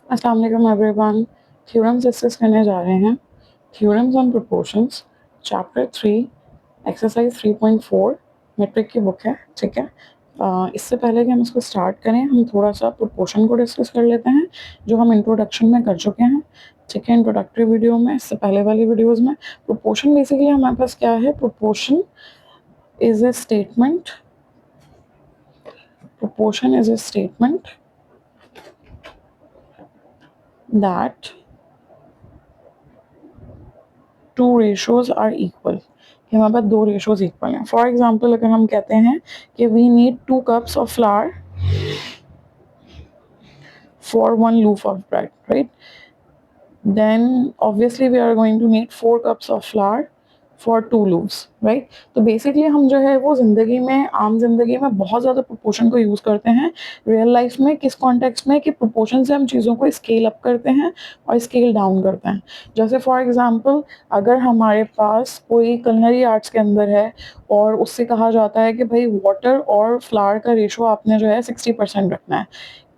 अस्सलाम वालेकुम everyone. Theorems discuss करने जा रहे हैं। Theorems on proportions, chapter 3, exercise 3.4 matric की बुक है। ठीक है, इससे पहले कि हम इसको स्टार्ट करें, हम थोड़ा सा प्रोपोर्शन को डिस्कस कर लेते हैं, जो हम इंट्रोडक्शन में कर चुके हैं। ठीक है, इंट्रोडक्टरी वीडियो में, इससे पहले वाली वीडियोज़ में। प्रोपोर्शन बेसिकली हमारे पास क्या है? Proportion is a statement, proportion is a statement that two ratios are equal, कि हमारे पास दो रेशोज इक्वल हैं। फॉर एग्जाम्पल, अगर हम कहते हैं कि we need 2 cups of flour for 1 loaf of bread, right? Then obviously we are going to need 4 cups of flour for 2 loaves, right? तो बेसिकली हम जो है वो ज़िंदगी में, आम ज़िंदगी में बहुत ज़्यादा प्रोपोर्शन को यूज़ करते हैं। रियल लाइफ में किस कॉन्टेक्स्ट में, कि प्रोपोर्शन से हम चीज़ों को स्केल अप करते हैं और स्केल डाउन करते हैं। जैसे फॉर एग्जांपल, अगर हमारे पास कोई कुलिनरी आर्ट्स के अंदर है और उससे कहा जाता है कि भाई वाटर और फ्लावर का रेशो आपने जो है 60% रखना है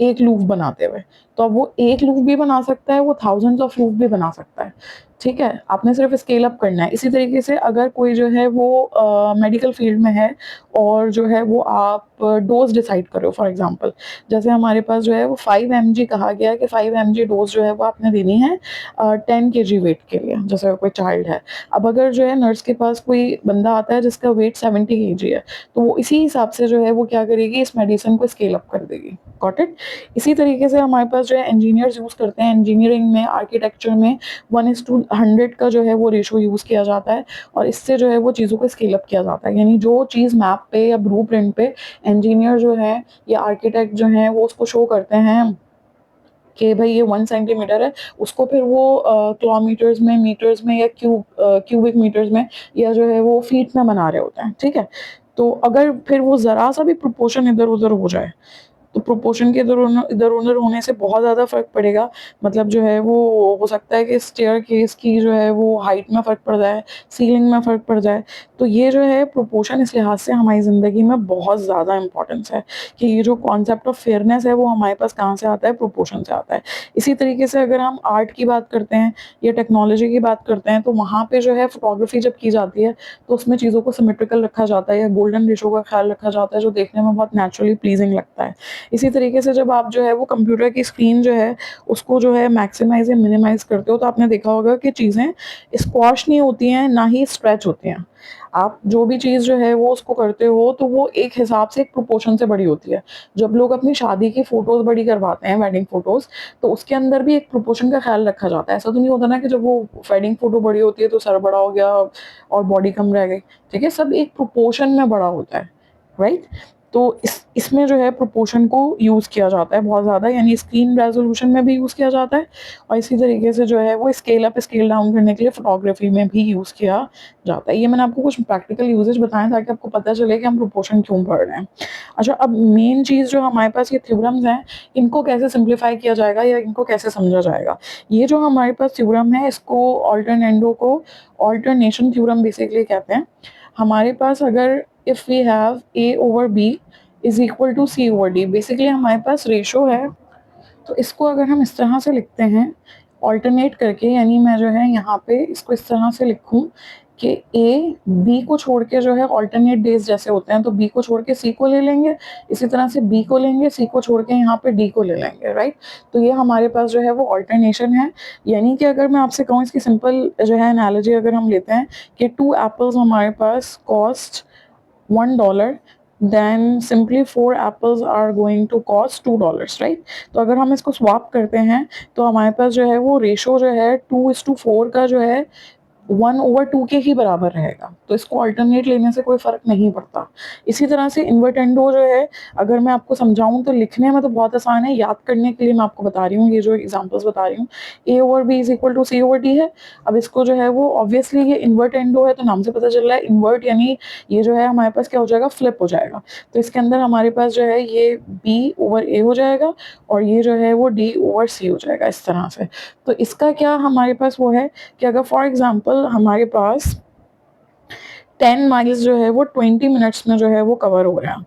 एक लूफ बनाते हुए, तो अब वो एक लूफ भी बना सकता है, वो थाउजेंड्स ऑफ लूफ भी बना सकता है। ठीक है, आपने सिर्फ स्केल अप करना है। इसी तरीके से अगर कोई जो है वो मेडिकल फील्ड में है और जो है वो आप डोज डिसाइड करो, फॉर एग्जांपल जैसे हमारे पास जो है वो 5 mg कहा गया है कि 5 mg डोज जो है वो आपने देनी है 10 kg वेट के लिए, जैसे कोई चाइल्ड है। अब अगर जो है नर्स के पास कोई बंदा आता है जिसका वेट 70 kg है, तो वो इसी हिसाब से जो है वो क्या करेगी, इस मेडिसिन को स्केल अप कर देगी। Got it? इसी तरीके से हमारे पास जो है इंजीनियर्स यूज़ करते हैं, इंजीनियरिंग में, आर्किटेक्चर में 1:100 का जो है वो रेशो यूज़ किया जाता है और इससे जो है वो चीज़ों को स्केल अप किया जाता है। यानी जो चीज़ मैप पे या ब्लू प्रिंट पे इंजीनियर जो है या आर्किटेक्ट जो है वो उसको शो करते हैं कि भाई ये 1 सेंटीमीटर है, उसको फिर वो किलोमीटर्स में, मीटर्स में या क्यूबिक मीटर्स में या जो है वो फीट में बना रहे होते हैं। ठीक है, तो अगर फिर वो ज़रा सा भी प्रोपोर्शन इधर उधर हो जाए, तो प्रोपोर्शन के इधर उधर होने से बहुत ज़्यादा फ़र्क पड़ेगा। मतलब जो है वो हो सकता है कि स्टेयरकेस की जो है वो हाइट में फ़र्क पड़ जाए, सीलिंग में फ़र्क पड़ जाए। तो ये जो है प्रोपोर्शन इस लिहाज से हमारी ज़िंदगी में बहुत ज़्यादा इंपॉर्टेंस है कि ये जो कॉन्सेप्ट ऑफ फेयरनेस है वो हमारे पास कहाँ से आता है? प्रोपोर्शन से आता है। इसी तरीके से अगर हम आर्ट की बात करते हैं या टेक्नोलॉजी की बात करते हैं, तो वहाँ पे जो है फोटोग्राफी जब की जाती है तो उसमें चीज़ों को सिमेट्रिकल रखा जाता है या गोल्डन रेशो का ख्याल रखा जाता है, जो देखने में बहुत नेचुरली प्लीजिंग लगता है। इसी तरीके से जब आप जो है वो कंप्यूटर की स्क्रीन जो है उसको जो है मैक्सिमाइज या मिनिमाइज करते हो, तो आपने देखा होगा कि चीज़ें स्क्वॉश नहीं होती हैं, ना ही स्ट्रेच होती हैं। आप जो भी चीज़ जो है वो उसको करते हो तो वो एक हिसाब से, एक प्रोपोर्शन से बड़ी होती है। जब लोग अपनी शादी की फ़ोटोज़ बड़ी करवाते हैं, वेडिंग फ़ोटोज़, तो उसके अंदर भी एक प्रोपोर्शन का ख़्याल रखा जाता है। ऐसा तो नहीं होता ना कि जब वो वेडिंग फ़ोटो बड़ी होती है तो सर बड़ा हो गया और बॉडी कम रह गई। ठीक है, सब एक प्रोपोर्शन में बड़ा होता है, राइट? तो इसमें जो है प्रोपोर्शन को यूज़ किया जाता है बहुत ज़्यादा, यानी स्क्रीन रेजोल्यूशन में भी यूज़ किया जाता है और इसी तरीके से जो है वो स्केल अप स्केल डाउन करने के लिए फोटोग्राफी में भी यूज़ किया जाता है। ये मैंने आपको कुछ प्रैक्टिकल यूजेज बताएं ताकि आपको पता चले कि हम प्रोपोर्शन क्यों पढ़ रहे हैं। अच्छा, अब मेन चीज़ जो हमारे पास ये थ्योरम्स हैं, इनको कैसे सिंप्लीफाई किया जाएगा या इनको कैसे समझा जाएगा? ये जो हमारे पास थ्योरम है, इसको ऑल्टरनेंडो को ऑल्टरनेशन थ्योरम बेसिकली कहते हैं। हमारे पास अगर if we have a over B is equal to C over d, basically हमारे पास रेशो है, तो इसको अगर हम इस तरह से लिखते हैं ऑल्टरनेट करके, यानी मैं जो है यहाँ पे इसको इस तरह से लिखूँ कि ए बी को छोड़ के जो है ऑल्टरनेट डेज जैसे होते हैं, तो बी को छोड़ के सी को ले लेंगे, इसी तरह से बी को लेंगे, सी को छोड़ के यहाँ पे डी को ले लेंगे, राइट? तो ये हमारे पास जो है वो ऑल्टरनेशन है। यानी कि अगर मैं आपसे कहूँ, इसकी सिंपल जो है एनालॉजी अगर हम लेते हैं कि 2 एप्पल्स हमारे पास cost $1, then simply 4 apples are going to cost $2, right? तो अगर हम इसको स्वैप करते हैं तो हमारे पास जो है वो रेशो जो है 2:4 का जो है 1/2 के ही बराबर रहेगा। तो इसको अल्टरनेट लेने से कोई फ़र्क नहीं पड़ता। इसी तरह से इन्वर्टेंडो जो है, अगर मैं आपको समझाऊँ तो लिखने में तो बहुत आसान है, याद करने के लिए मैं आपको बता रही हूँ, ये जो एग्जांपल्स बता रही हूँ। A over B is equal to C over D है। अब इसको जो है वो ऑब्वियसली ये इन्वर्टेंडो है, तो नाम से पता चल रहा है इन्वर्ट, यानी ये जो है हमारे पास क्या हो जाएगा? फ्लिप हो जाएगा। तो इसके अंदर हमारे पास जो है ये बी ओवर ए हो जाएगा और ये जो है वो डी ओवर सी हो जाएगा, इस तरह से। तो इसका क्या हमारे पास वो है कि अगर फॉर एग्जांपल हमारे पास 10 माइल्स जो है वो 20 मिनट्स में जो है वो कवर हो रहा है,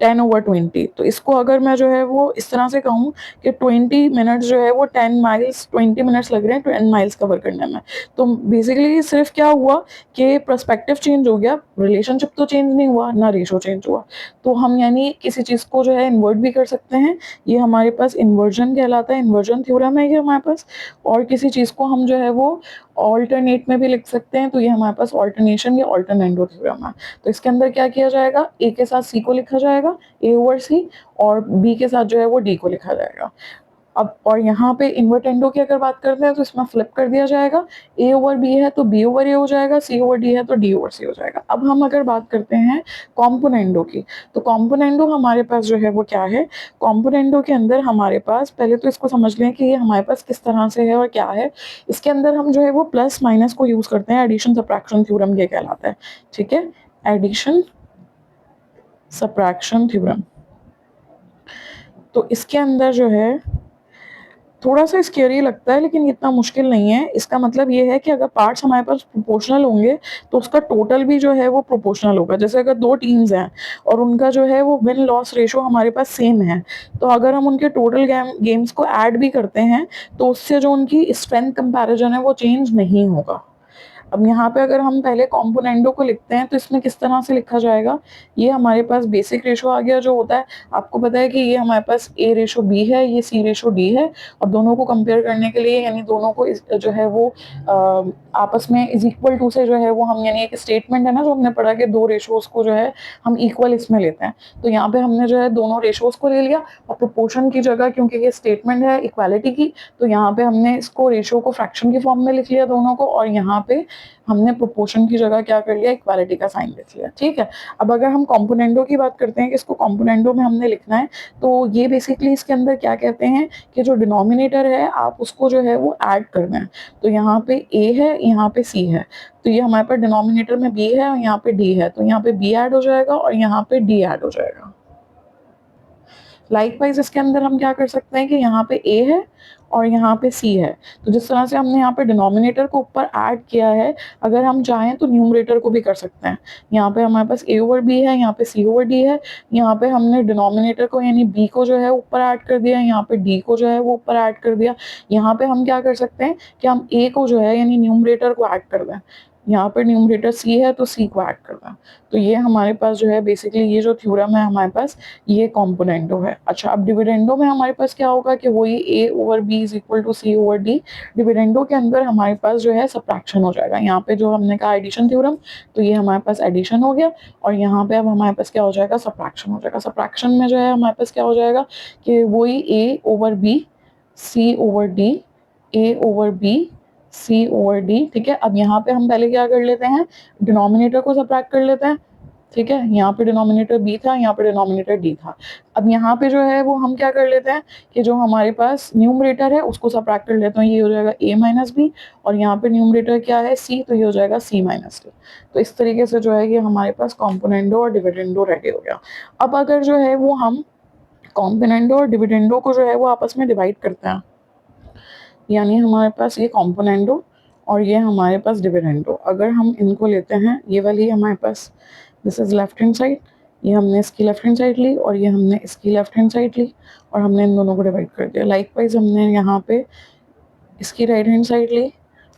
10/20। तो इसको अगर मैं जो है वो इस तरह से कहूँ कि 20 मिनट्स जो है वो 10 माइल्स, 20 मिनट्स लग रहे हैं 10 माइल्स कवर करने में। तो बेसिकली सिर्फ क्या हुआ कि पर्सपेक्टिव चेंज हो गया, रिलेशनशिप तो चेंज नहीं हुआ, ना रेशो चेंज हुआ। तो हम यानी किसी चीज़ को जो है इन्वर्ट भी कर सकते हैं, ये हमारे पास इन्वर्जन कहलाता है, इन्वर्जन थ्योरम है ये हमारे पास। और किसी चीज़ को हम जो है वो ऑल्टरनेट में भी लिख सकते हैं, तो ये हमारे पास ऑल्टरनेशन या ऑल्टरनेंडो थ्योरम है। तो इसके अंदर क्या किया जाएगा, ए के साथ सी को लिखा जाएगा, A/C, और बी के साथ जो है वो डी को लिखा जाएगा। अब और यहाँ पे इन्वर्टेंडो की अगर बात करते हैं तो इसमें फ्लिप कर दिया जाएगा, A/B है तो B/A हो जाएगा, C/D है तो D/C हो जाएगा। अब हम अगर बात करते हैं कॉम्पोनेंडो की, तो कॉम्पोनेंडो हमारे पास जो है वो क्या है, कॉम्पोनेंडो के अंदर हमारे पास, पहले तो इसको समझ लें कि ये हमारे पास किस तरह से है और क्या है। इसके अंदर हम जो है वो प्लस माइनस को यूज करते हैं, एडिशन सब्ट्रैक्शन थ्योरम ये कहलाता है, ठीक है, एडिशन सब्ट्रैक्शन थ्योरम। तो इसके अंदर जो है थोड़ा सा स्केरी लगता है लेकिन इतना मुश्किल नहीं है। इसका मतलब ये है कि अगर पार्ट्स हमारे पास प्रोपोर्शनल होंगे तो उसका टोटल भी जो है वो प्रोपोर्शनल होगा। जैसे अगर दो टीम्स हैं और उनका जो है वो विन लॉस रेशो हमारे पास सेम है, तो अगर हम उनके टोटल गेम्स को ऐड भी करते हैं तो उससे जो उनकी स्ट्रेंथ कंपैरिजन है वो चेंज नहीं होगा। अब यहाँ पे अगर हम पहले कॉम्पोनेंडो को लिखते हैं तो इसमें किस तरह से लिखा जाएगा, ये हमारे पास बेसिक रेशो आ गया जो होता है, आपको पता है कि ये हमारे पास A/B है, ये C/D है, और दोनों को कंपेयर करने के लिए यानी दोनों को जो है वो आपस में इज इक्वल टू से जो है वो हम यानी एक स्टेटमेंट है ना जो हमने पढ़ा कि दो रेशोज को जो है हम इक्वल इसमें लेते हैं, तो यहाँ पे हमने जो है दोनों रेशोज को ले लिया और प्रोपोर्शन की जगह, क्योंकि ये स्टेटमेंट है इक्वालिटी की, तो यहाँ पे हमने इसको रेशो को फ्रैक्शन की फॉर्म में लिख लिया दोनों को, और यहाँ पे हमने प्रोपोर्शन की जगह क्या कर लिया, इक्वालिटी का साइन लिख लिया, ठीक है। अब अगर हम कॉम्पोनेंडो की बात करते हैं कि इसको कॉम्पोनेंडो में हमने लिखना है, तो ये बेसिकली इसके अंदर क्या कहते हैं कि जो डिनोमिनेटर है आप उसको जो है वो ऐड करना है। तो यहाँ पे A है, यहाँ पे C है, तो ये हमारे पास डिनोमिनेटर में B है और यहाँ पे D है, तो यहाँ पे B ऐड हो जाएगा और यहाँ पे D ऐड हो जाएगा। लाइकवाइज इसके अंदर हम क्या कर सकते हैं कि यहाँ पे A है और यहाँ पे C है, तो जिस तरह से हमने यहाँ पे डिनोमिनेटर को ऊपर ऐड किया है, अगर हम चाहें तो न्यूमरेटर को भी कर सकते हैं। यहाँ पे हमारे पास A/B है, यहाँ पे C/D है, यहाँ पे हमने डिनोमिनेटर को यानी B को जो है ऊपर ऐड कर दिया, यहाँ पे D को जो है वो ऊपर ऐड कर दिया। यहाँ पे हम क्या कर सकते हैं कि हम A को जो है यानी न्यूमरेटर को ऐड कर दें, यहाँ पर न्यूमरेटर C है तो C को ऐड कर दें। तो ये हमारे पास जो है बेसिकली ये जो थ्योरम है हमारे पास ये कॉम्पोनेंडो है। अच्छा, अब डिविडेंडो में हमारे पास क्या होगा कि वही A/B is equal to C/D। Dividendo के अंदर हमारे पास जो है सब्ट्रैक्शन हो जाएगा। यहाँ पे जो हमने कहा एडिशन थ्योरम, तो ये हमारे पास एडिशन हो गया, और यहाँ पे अब हमारे पास क्या हो जाएगा, सब्ट्रैक्शन हो जाएगा। सब्ट्रैक्शन में जो है हमारे पास क्या हो जाएगा कि वही A/B C/D, A/B C/D, ठीक है। अब यहाँ पे हम पहले क्या कर लेते हैं, डिनोमिनेटर को सब्ट्रैक्ट कर लेते हैं, ठीक है। यहाँ पे डिनोमिनेटर B था, यहाँ पे डिनोमिनेटर D था। अब यहाँ पे जो है वो हम क्या कर लेते हैं कि जो हमारे पास न्यूमरेटर है उसको सब्ट्रैक्ट कर लेते हैं, ये हो जाएगा A-B, और यहाँ पे न्यूमरेटर क्या है C, तो ये हो जाएगा C-D। तो इस तरीके से जो है ये हमारे पास कॉम्पोनेंडो और डिविडेंडो रेडी हो गया। अब अगर जो है वो हम कॉम्पोनेंडो और डिविडेंडो को जो है वो आपस में डिवाइड करते हैं, यानी हमारे पास ये कॉम्पोनेंडो और ये हमारे पास डिविडेंडो, अगर हम इनको लेते हैं, ये वाली हमारे पास this is left hand side, ये हमने इसकी लेफ्ट हैंड साइड ली और ये हमने इसकी लेफ्ट हैंड साइड ली और हमने इन दोनों को डिवाइड कर दिया। लाइकवाइज हमने यहाँ पे इसकी राइट हैंड साइड ली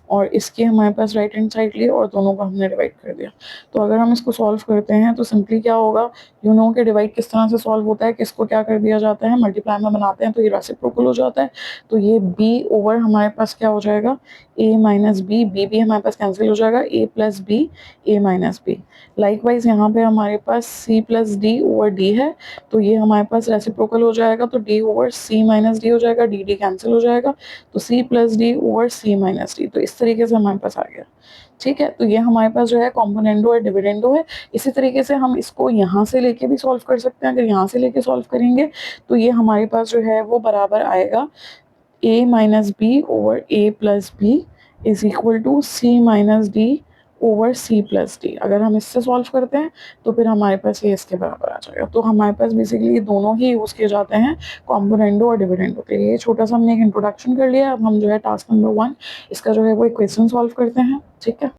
और इसकी हमारे पास राइट हैंड साइड ली और दोनों को हमने डिवाइड कर दिया। तो अगर हम इसको सॉल्व करते हैं तो सिंपली क्या होगा, यू नो के डिवाइड किस तरह से सॉल्व होता है, किसको क्या कर दिया जाता है, मल्टीप्लाई में बनाते हैं तो ये रेसिप्रोकल हो जाता है। तो ये B ओवर हमारे पास क्या हो जाएगा, A-B, B भी हमारे पास कैंसिल हो जाएगा, A+B, A-B। लाइकवाइज यहाँ पे हमारे पास C+D ओवर D है, तो ये हमारे पास रेसिप्रोकल हो जाएगा, तो D ओवर C-D हो जाएगा, D कैंसिल हो जाएगा, तो C+D ओवर C-D। तो इस तरीके से हमारे पास आ गया, ठीक है। तो ये हमारे पास जो है कॉम्पोनेंडो और डिविडेंडो है। इसी तरीके से हम इसको यहाँ से लेके भी सॉल्व कर सकते हैं। अगर यहाँ से लेके सॉल्व करेंगे तो ये हमारे पास जो है वो बराबर आएगा A-B over A+B is equal to C-D over C+D। अगर हम इससे सॉल्व करते हैं तो फिर हमारे पास ये इसके बराबर आ जाएगा। तो हमारे पास बेसिकली दोनों ही यूज़ किए जाते हैं, कॉम्पोनेंडो और डिविडेंडो के लिए। छोटा सा हमने एक इंट्रोडक्शन कर लिया। अब हम जो है टास्क नंबर 1 इसका जो है वो इक्वेशन सॉल्व करते हैं, ठीक है।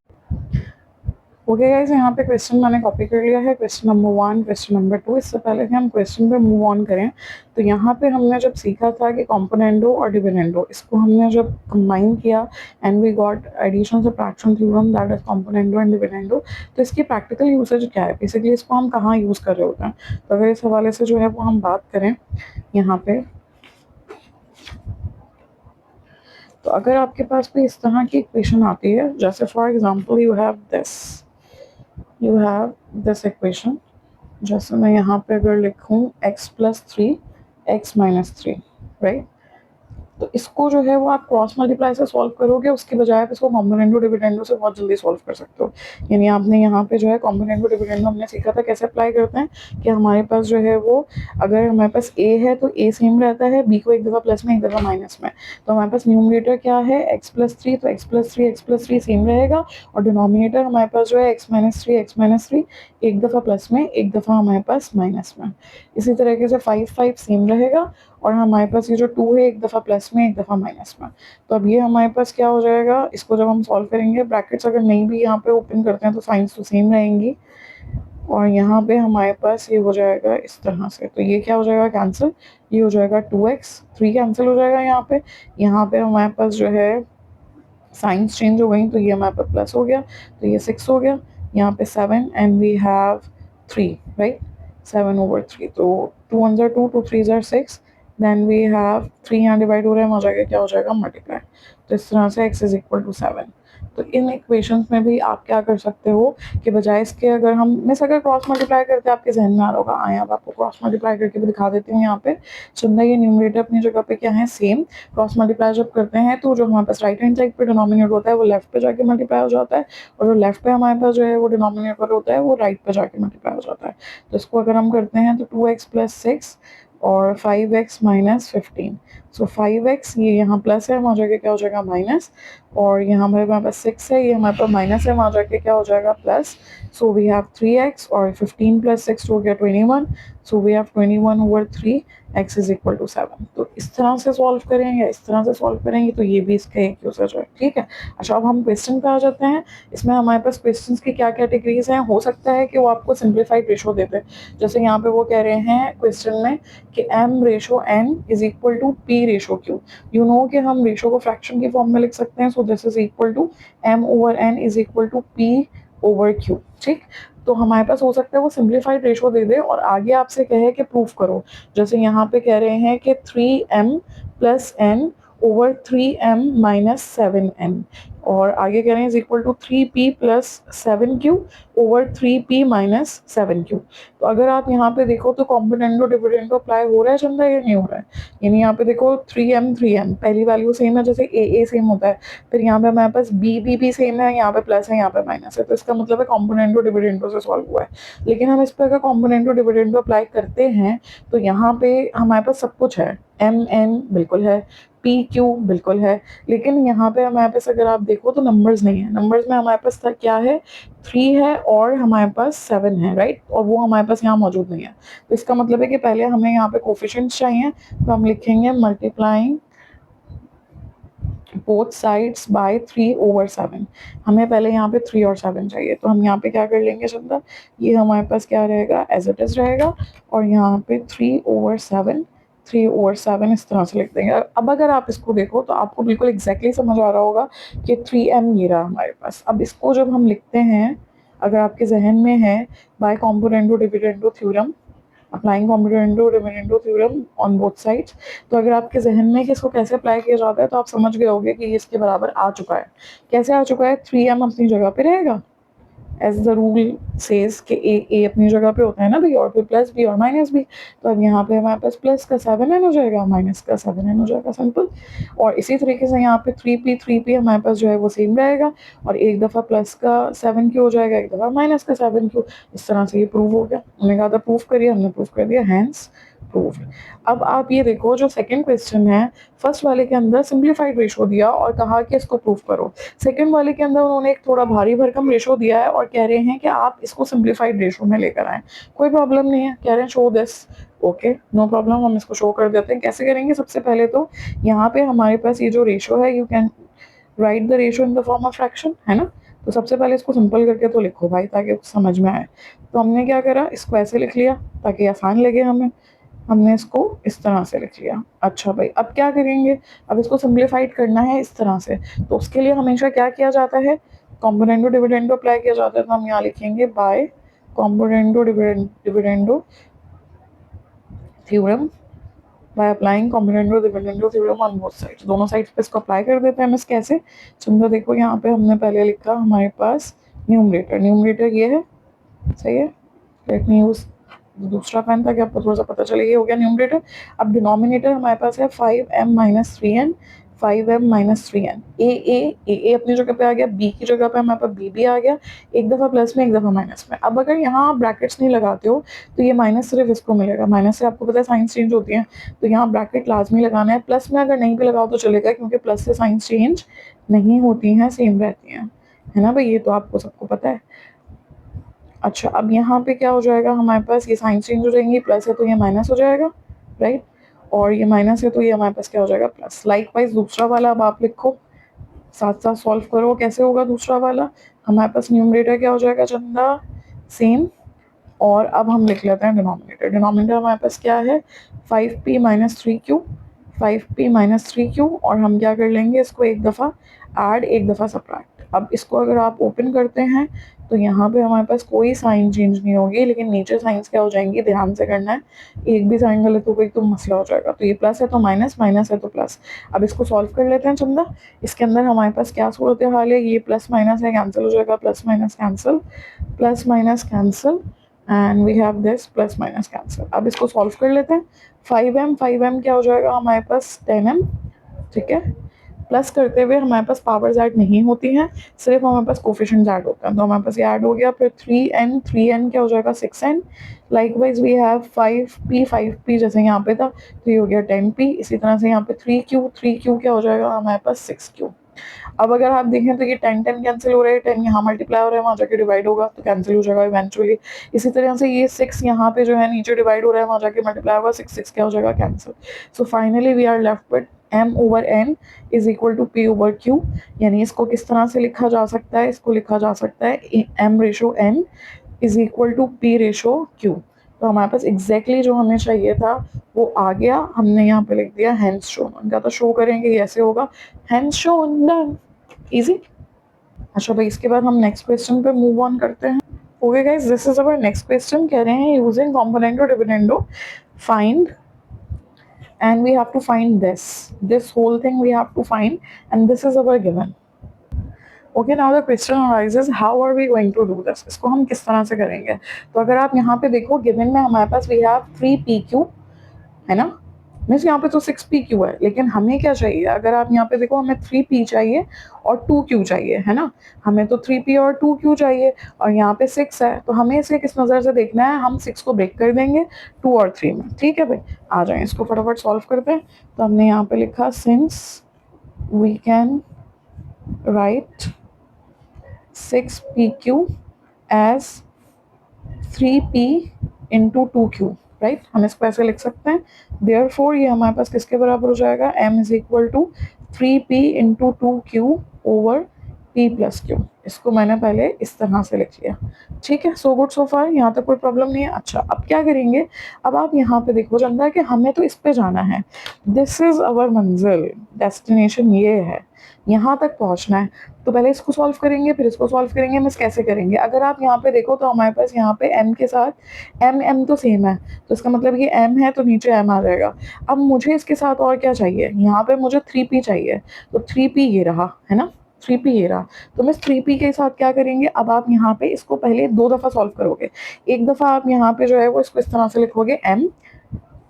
ओके गाइस, यहाँ पे क्वेश्चन मैंने कॉपी कर लिया है, क्वेश्चन नंबर 1, क्वेश्चन नंबर 2। इससे पहले कि हम क्वेश्चन पे मूव ऑन करें, तो यहाँ पे हमने जब सीखा था कि कॉम्पोनेंडो और डिविडेंडो, इसको हमने जब कंबाइन किया and we got addition subtraction theorem that is componendo and dividendo, तो इसकी प्रैक्टिकल यूसेज क्या है, बेसिकली इसको हम कहाँ यूज़ कर रहे होते हैं। तो अगर इस हवाले से जो है वो हम बात करें यहाँ पे, तो अगर आपके पास भी इस तरह की इक्वेशन आती है, जैसे for example you have this equation, जैसे मैं यहाँ पे अगर लिखूँ x+3 x-3, राइट। तो इसको जो है वो आप क्रॉस मल्टीप्लाई से सॉल्व करोगे, उसके बजाय आप इसको कॉम्पोनेंडो डिविडेंडो से बहुत जल्दी सॉल्व कर सकते हो। यानी आपने यहाँ पे जो है कॉम्पोनेंडो डिविडेंडो हमने सीखा था कैसे अप्लाई करते हैं, कि हमारे पास जो है वो, अगर हमारे पास a है तो a सेम रहता है, b को एक दफ़ा प्लस में एक दफ़ा माइनस में। तो हमारे पास न्यूमरेटर क्या है x+3, तो x+3 सेम रहेगा, और डिनोमिनेटर हमारे पास जो है x-3 एक दफ़ा प्लस में एक दफ़ा हमारे पास माइनस में। इसी तरीके से 5 सेम रहेगा, और हमारे पास ये जो 2 है एक दफ़ा प्लस में एक दफ़ा माइनस में। तो अब ये हमारे पास क्या हो जाएगा, इसको जब हम सॉल्व करेंगे, ब्रैकेट्स अगर नहीं भी यहाँ पे ओपन करते हैं तो साइंस तो सेम रहेंगी, और यहाँ पे हमारे पास ये हो जाएगा इस तरह से। तो ये क्या हो जाएगा, कैंसिल, ये हो जाएगा 2x, 3 कैंसिल हो जाएगा यहाँ पे हमारे पास जो है साइंस चेंज हो गई, तो ये हमारे पास प्लस हो गया, तो ये 6 हो गया, यहाँ पे 7 एंड वी हैव 3, राइट, 7/3। तो 2 1 2, 2 3 6, देन वी हैव 3 यहाँ डिवाइड हो रहा है, हो जाएगा क्या हो जाएगा, मल्टीप्लाई। तो इस तरह से x=7। तो इन इक्वेशंस में भी आप क्या कर सकते हो कि बजाय इसके, अगर हम मिस अगर क्रॉस मल्टीप्लाई करते आपके जहन में आ रहा होगा, आए अब आपको क्रॉस मल्टीप्लाई करके भी दिखा देती हूँ। यहाँ पे चंदा ये न्यूमरेटर अपनी जगह पे क्या है, सेम। क्रॉस मल्टीप्लाई जब करते हैं तो जो हमारे पास राइट हैंड साइड पे डिनोमिनेटर होता है वो लेफ्ट पे जाके मल्टीप्लाई हो जाता है, और जो लेफ्ट पे हमारे पास जो है वो डिनोमिनेटर होता है वो राइट पे जाके मल्टीप्लाई हो जाता है। तो इसको अगर हम करते हैं तो 2x + 6 और 5x - 15। सो 5x ये यहाँ प्लस है, वहाँ जाके क्या हो जाएगा माइनस, और यहाँ हमारे पास 6 है, ये हमारे पास माइनस है, वहाँ जाके क्या हो जाएगा plus. So we have 3x, और 15 + 6 हो गया 21। So we have 21/3, x=7। तो इस तरह से सॉल्व करें या इस तरह से सॉल्व करेंगे, तो ये भी इसका एक यूसेज है, ठीक है। अच्छा, अब हम क्वेश्चन पे आ जाते हैं। इसमें हमारे पास क्वेश्चंस की क्या कैटेगरीज हैं। हो सकता है कि वो आपको सिंप्लीफाइड रेशो देते हैं, जैसे यहाँ पे वो कह रहे हैं क्वेश्चन में कि m/n = p/q। यू नो कि हम रेशो को फ्रैक्शन की फॉर्म में लिख सकते हैं, so this is equal to m/n = p/q, ठीक। तो हमारे पास हो सकता है वो सिंप्लीफाइड रेशो दे दे और आगे आपसे कहे कि प्रूफ करो। जैसे यहाँ पे कह रहे हैं कि 3m + n / 3m - 7n, और आगे कह रहे हैं = 3p + 7q / 3p - 7q। तो अगर आप यहाँ पे देखो तो कॉम्पोनेंडो डिविडेंडो अप्लाई हो रहा है चंदा या नहीं हो रहा है। यानी यहाँ पे देखो 3m पहली वैल्यू सेम है, जैसे a सेम होता है, फिर यहाँ पे हमारे पास b भी सेम है, यहाँ पे प्लस है यहाँ पे माइनस है, तो इसका मतलब है कॉम्पोनेंडो डिविडेंडो से सॉल्व हुआ है। लेकिन हम इस पर अगर कॉम्पोनेंडो डिविडेंडो अप्लाई करते हैं तो यहाँ पे हमारे पास सब कुछ है, m n बिल्कुल है, p q बिल्कुल है, लेकिन यहाँ पे हमारे पास अगर आप देखो तो नंबर्स नहीं है। नंबर्स में हमारे पास क्या है, 3 है और हमारे पास 7 है, राइट, और वो हमारे पास यहाँ मौजूद नहीं है। तो इसका मतलब है कि पहले हमें यहाँ पे कोफिशिएंट्स चाहिए, तो हम लिखेंगे मल्टीप्लाइंग बोथ साइड्स बाय 3/7। हमें पहले यहाँ पे 3 और 7 चाहिए, तो हम यहाँ पे क्या कर लेंगे चंदा, ये हमारे पास क्या रहेगा, एज इट इज रहेगा, और यहाँ पे 3/7 इस तरह से लिख देंगे। अब अगर आप इसको देखो तो आपको बिल्कुल एग्जैक्टली समझ आ रहा होगा कि 3m ये रहा हमारे पास। अब इसको जब हम लिखते हैं, अगर आपके जहन में है, by componendo dividendo theorem, applying componendo dividendo theorem on both sides, तो अगर आपके जहन में कि इसको कैसे अप्लाई किया जाता है तो आप समझ गए होंगे कि ये इसके बराबर आ चुका है। कैसे आ चुका है, 3m अपनी जगह पे रहेगा, एज द रूल सेज कि ए अपनी जगह पे होता है ना भाई, और फिर प्लस भी और माइनस भी। तो अब यहाँ पे हमारे पास प्लस का 7n हो जाएगा, माइनस का 7n हो जाएगा, सिंपल। और इसी तरीके से यहाँ पे 3p हमारे पास जो है वो सेम रहेगा, और एक दफ़ा प्लस का 7q हो जाएगा, एक दफ़ा माइनस का 7q। इस तरह से ये प्रूव हो गया। हमने कहा था प्रूफ करिए, हमने प्रूफ कर दिया, हैंस प्रूव्ड। अब आप ये देखो, जो सेकंड क्वेश्चन है, फर्स्ट वाले के अंदर सिंप्लीफाइड रेशो दिया और कहा कि इसको प्रूफ करो। सेकंड वाले के अंदर उन्होंने एक थोड़ा भारी भरकम रेशो दिया है और कह रहे हैं कि आप इसको सिंप्लीफाइड रेशो में लेकर आए। कोई प्रॉब्लम नहीं है, कह रहे हैं show this, okay no problem, हम इसको शो कर देते हैं। कैसे करेंगे, सबसे पहले तो यहाँ पे हमारे पास ये जो रेशो है, you can write the ratio in the form of fraction, है ना। तो सबसे पहले इसको सिंपल करके तो लिखो भाई, ताकि समझ में आए। तो हमने क्या करा, इसको ऐसे लिख लिया ताकि आसान लगे हमें, हमने इसको इस तरह से लिख लिया। अच्छा भाई, अब क्या करेंगे, अब इसको सिंप्लीफाइड करना है इस तरह से। तो उसके लिए हमेशा क्या किया जाता है, कॉम्पोनेंडो डिविडेंडो अप्लाई किया जाता है। तो हम यहाँ लिखेंगे by componendo dividendo theorem, by applying componendo dividendo theorem on both sides. दोनों साइड्स पे इसको अप्लाई कर देते हैं हम। इस कैसे, चंद्र देखो यहाँ पे हमने पहले लिखा हमारे पास न्यूमरेटर, न्यूमरेटर ये है, सही है। लेट मी यूज दूसरा पेन था कि आपको थोड़ा सा पता चले। ये हो गया न्यूमरेटर। अब डिनोमिनेटर हमारे पास है 5m minus 3n, 5m minus 3n। ए अपनी जगह पे आ गया, बी की जगह पे हमारे पास बी भी आ गया, एक दफ़ा प्लस में एक दफ़ा माइनस में। अब अगर यहाँ आप ब्रैकेट्स नहीं लगाते हो तो ये माइनस सिर्फ इसको मिलेगा, माइनस से आपको पता है साइंस चेंज होती है, तो यहाँ ब्रैकेट लाजमी लगाना है। प्लस में अगर नहीं भी लगाओ तो चलेगा, क्योंकि प्लस से साइंस चेंज नहीं होती हैं, सेम रहती हैं, है ना भाई, ये तो आपको सबको पता है। अच्छा, अब यहाँ पे क्या हो जाएगा हमारे पास, ये साइन चेंज हो जाएंगी, प्लस है तो ये माइनस हो जाएगा, राइट, और ये माइनस है तो ये हमारे पास क्या हो जाएगा, प्लस। लाइक वाइज दूसरा वाला अब आप लिखो, साथ साथ सॉल्व करो। कैसे होगा दूसरा वाला, हमारे पास न्यूमरेटर क्या हो जाएगा चंदा, सेम, और अब हम लिख लेते हैं डिनोमिनेटर। डिनोमिनेटर हमारे पास क्या है, 5p minus 3q, 5p minus 3q, और हम क्या कर लेंगे, इसको एक दफ़ा ऐड एक दफ़ा सब्ट्रैक्ट। अब इसको अगर आप ओपन करते हैं तो यहाँ पे हमारे पास कोई साइन चेंज नहीं होगी, लेकिन नीचे साइंस क्या हो जाएंगी, ध्यान से करना है, एक भी साइन गलत हो गई तो मसला हो जाएगा। तो ये प्लस है तो माइनस, माइनस है तो प्लस। अब इसको सॉल्व कर लेते हैं चंदा। इसके अंदर हमारे पास क्या सूरत हाल है, ये प्लस माइनस है, कैंसिल हो जाएगा, plus minus cancel, plus minus cancel, and we have this plus minus cancel. अब इसको सॉल्व कर लेते हैं। 5m क्या हो जाएगा हमारे पास 10m, ठीक है। प्लस करते हुए हमारे पास पावर्स ऐड नहीं होती हैं, सिर्फ हमारे पास कोफिशिएंट्स ऐड होता है, तो हमारे पास ये ऐड हो गया। फिर 3n क्या हो जाएगा 6n। Likewise we have 5p जैसे यहाँ पे था, तो ये हो गया 10p। इसी तरह से यहाँ पे 3q क्या हो जाएगा हमारे पास 6q। अब अगर आप देखें तो ये 10 कैंसिल हो रहा है, 10 यहाँ मल्टीप्लाई हो रहा है, वहाँ जाके डिवाइड होगा तो कैंसिल हो जाएगा इवेंचुअली। इसी तरह से ये 6 यहाँ पे जो है नीचे डिवाइड हो रहा है, वहाँ जाके मल्टीप्लाई होगा, 6 क्या हो जाएगा cancel. So finally we are left with m over n is equal to p over q। यानी इसको किस तरह से लिखा जा सकता है, इसको लिखा जा सकता है m ratio n is equal to p ratio q। तो हमारे पास एग्जैक्टली जो हमें चाहिए था वो आ गया, हमने यहाँ पे लिख दिया हैंस शोन। उनका तो शो करेंगे ऐसे होगा, हैंस शोन, डन, इजी। अच्छा भाई, इसके बाद हम नेक्स्ट क्वेश्चन पे मूव ऑन करते हैं। Okay guys, this is our next question. कह रहे हैं यूजिंग कॉम्पोनेंट और dividendo find, and we have to find this whole thing we have to find, and this is our given. Okay, now the question arises, how are we going to do this, इसको हम किस तरह से करेंगे। तो अगर आप यहाँ पे देखो, गिवन में हमारे पास वी हैव 3pq, है ना, मीन्स यहाँ पे तो 6pq है, लेकिन हमें क्या चाहिए, अगर आप यहाँ पे देखो, हमें 3p चाहिए और 2q चाहिए, है ना, हमें तो 3p और 2q चाहिए, और यहाँ पे 6 है, तो हमें इसे किस नज़र से देखना है, हम 6 को ब्रेक कर देंगे 2 और 3 में, ठीक है भाई। आ जाए, इसको फटाफट सॉल्व करते हैं। तो हमने यहाँ पे लिखा, since we can write 6pq as 3p into 2q, right, हम इसको ऐसे लिख सकते हैं। देयरफॉर ये हमारे पास किसके बराबर हो जाएगा, m is equal to 3p into 2q over p plus q। इसको मैंने पहले इस तरह से लिख लिया, ठीक है। सो गुड सो फार, यहाँ तक कोई प्रॉब्लम नहीं है। अच्छा, अब क्या करेंगे, अब आप यहाँ पे देखो चल रहा है कि हमें तो इस पे जाना है, दिस इज अवर मंजिल, डेस्टिनेशन ये है, यहाँ तक पहुँचना है। तो पहले इसको सॉल्व करेंगे, फिर इसको सॉल्व करेंगे, मिस कैसे करेंगे। अगर आप यहाँ पे देखो तो हमारे पास यहाँ पे m के साथ m तो सेम है, तो इसका मतलब ये m है तो नीचे m आ जाएगा। अब मुझे इसके साथ और क्या चाहिए, यहाँ पे मुझे 3p चाहिए, तो 3p ये रहा, है ना, 3p ये रहा। तो मिस 3p के साथ क्या करेंगे, अब आप यहाँ पे इसको पहले 2 दफ़ा सॉल्व करोगे। एक दफ़ा आप यहाँ पे जो है वो इसको इस तरह से लिखोगे m,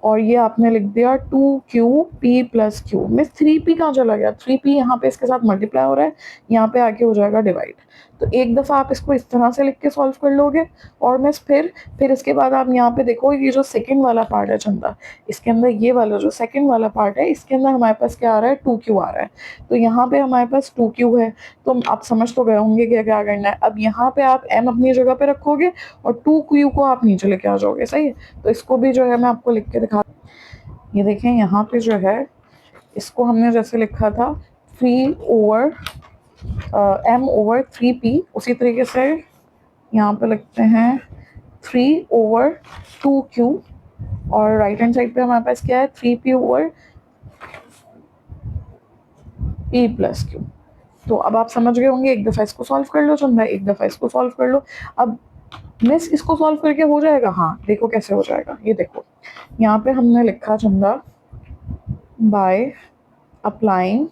और ये आपने लिख दिया 2qp प्लस q में 3p कहाँ चला गया, 3p यहाँ पे इसके साथ मल्टीप्लाई हो रहा है, यहाँ पे आके हो जाएगा डिवाइड। तो एक दफ़ा आप इसको इस तरह से लिख के सॉल्व कर लोगे, और मिस फिर इसके बाद आप यहाँ पे देखो, ये जो सेकंड वाला पार्ट है चंदा, इसके अंदर ये वाला जो सेकंड वाला पार्ट है, इसके अंदर हमारे पास क्या आ रहा है, 2q आ रहा है। तो यहाँ पे हमारे पास 2q है, तो आप समझ तो गए होंगे कि क्या करना है। अब यहाँ पे आप m अपनी जगह पे रखोगे और 2q को आप नीचे लेके आ जाओगे, सही है। तो इसको भी जो है मैं आपको लिख के दिखा, ये देखें यहाँ पे जो है, इसको हमने जैसे लिखा था 3 ओवर m ओवर 3p, उसी तरीके से यहाँ पे लिखते हैं 3 ओवर 2q, और राइट हैंड साइड पे हमारे पास क्या है 3p over p plus q। तो अब आप समझ गए होंगे, एक दफ़ा इसको सॉल्व कर लो चंदा, एक दफ़ा इसको सॉल्व कर लो। अब मिस इसको सॉल्व करके हो जाएगा, हाँ देखो कैसे हो जाएगा, ये देखो यहाँ पे हमने लिखा चंदा by applying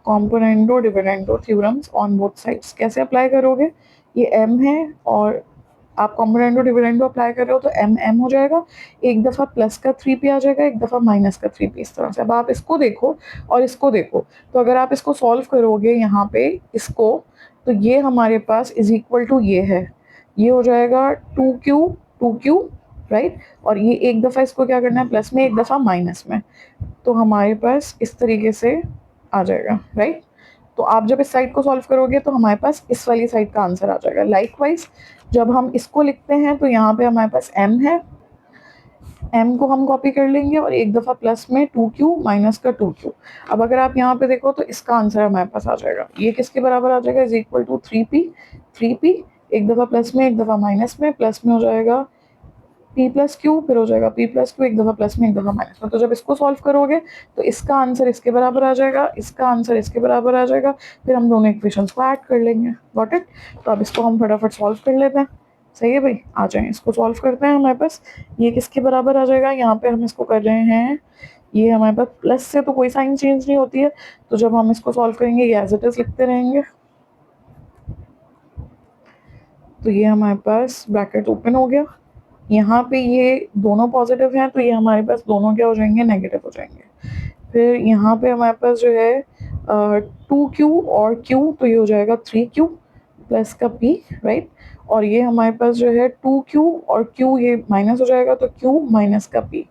componendo dividendo theorems on both sides. कैसे अप्लाई करोगे, ये m है और आप कॉम्पोनेंटो डिविडेंडो अप्लाई कर रहे हो तो m हो जाएगा, एक दफ़ा प्लस का 3p आ जाएगा, एक दफ़ा माइनस का 3p, इस तरह से। अब आप इसको देखो और इसको देखो, तो अगर आप इसको सॉल्व करोगे यहाँ पे इसको, तो ये हमारे पास इज इक्वल टू ये है, ये हो जाएगा 2q राइट, और ये एक दफ़ा इसको क्या करना है प्लस में, एक दफ़ा माइनस में, तो हमारे पास इस तरीके से आ जाएगा राइट। तो आप जब इस साइड को सॉल्व करोगे तो हमारे पास इस वाली साइड का आंसर आ जाएगा। लाइकवाइज जब हम इसको लिखते हैं तो यहाँ पे हमारे पास m है, m को हम कॉपी कर लेंगे और एक दफ़ा प्लस में 2q माइनस का 2q। अब अगर आप यहाँ पे देखो तो इसका आंसर हमारे पास आ जाएगा, ये किसके बराबर आ जाएगा, इज इक्वल टू 3p, एक दफ़ा प्लस में एक दफ़ा माइनस में, प्लस में हो जाएगा p प्लस क्यू, फिर हो जाएगा p प्लस क्यू, एक दफ़ा प्लस में एक दफ़ा माइनस में। तो जब इसको सॉल्व करोगे तो इसका आंसर इसके बराबर आ जाएगा, इसका आंसर इसके बराबर आ जाएगा, फिर हम दोनों इक्वेशंस को ऐड कर लेंगे। Got it. तो अब इसको हम फटाफट सॉल्व कर लेते हैं। सही है भाई, आ जाएं इसको सॉल्व करते हैं। हमारे पास ये किसके बराबर आ जाएगा, यहाँ पे हम इसको कर रहे हैं, ये हमारे पास प्लस से तो कोई साइन चेंज नहीं होती है, तो जब हम इसको सॉल्व करेंगे ये एज इट इज लिखते रहेंगे। तो ये हमारे पास ब्रैकेट ओपन हो गया, यहाँ पे ये दोनों पॉजिटिव हैं तो ये हमारे पास दोनों क्या हो जाएंगे, नेगेटिव हो जाएंगे। फिर यहाँ पे हमारे पास जो है 2q और q, तो ये हो जाएगा 3q प्लस का p राइट, और ये हमारे पास जो है 2q और q ये माइनस हो जाएगा तो q माइनस का p,